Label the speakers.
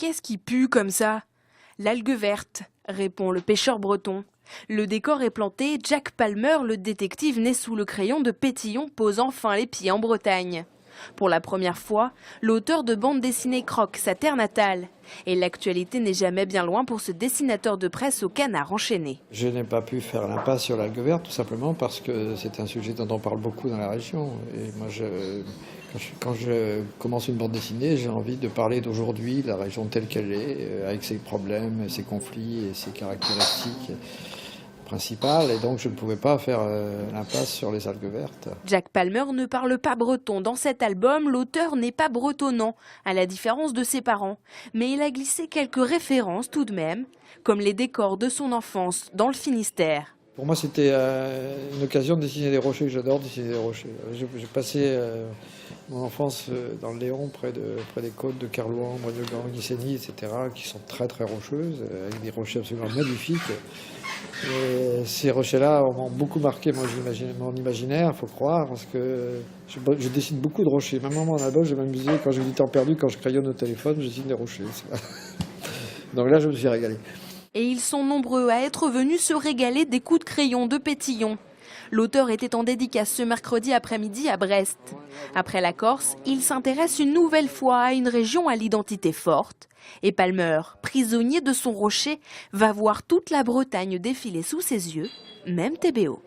Speaker 1: Qu'est-ce qui pue comme ça? L'algue verte, répond le pêcheur breton. Le décor est planté, Jack Palmer, le détective né sous le crayon de Pétillon, pose enfin les pieds en Bretagne. Pour la première fois, l'auteur de bande dessinée croque sa terre natale. Et l'actualité n'est jamais bien loin pour ce dessinateur de presse au canard enchaîné.
Speaker 2: Je n'ai pas pu faire l'impasse sur l'algue verte, tout simplement parce que c'est un sujet dont on parle beaucoup dans la région. Et moi, quand je commence une bande dessinée, j'ai envie de parler d'aujourd'hui, de la région telle qu'elle est, avec ses problèmes, ses conflits et ses caractéristiques principales. Et donc, je ne pouvais pas faire l'impasse sur les algues vertes.
Speaker 1: Jack Palmer ne parle pas breton. Dans cet album, l'auteur n'est pas bretonnant, à la différence de ses parents. Mais il a glissé quelques références tout de même, comme les décors de son enfance dans le Finistère.
Speaker 2: Pour moi, c'était une occasion de dessiner des rochers. J'adore dessiner des rochers. J'ai passé mon enfance dans le Léon, près des côtes de Kerlouan, Brognogan, Guissény, etc., qui sont très très rocheuses, avec des rochers absolument magnifiques. Et ces rochers-là m'ont beaucoup marqué mon imaginaire, il faut croire, parce que je dessine beaucoup de rochers. Même dans mon album, je m'amusais quand j'ai du temps perdu, quand je crayonne au téléphone, je dessine des rochers. Donc là, je me suis régalé.
Speaker 1: Et ils sont nombreux à être venus se régaler des coups de crayon de Pétillon. L'auteur était en dédicace ce mercredi après-midi à Brest. Après la Corse, il s'intéresse une nouvelle fois à une région à l'identité forte. Et Palmer, prisonnier de son rocher, va voir toute la Bretagne défiler sous ses yeux, même TBO.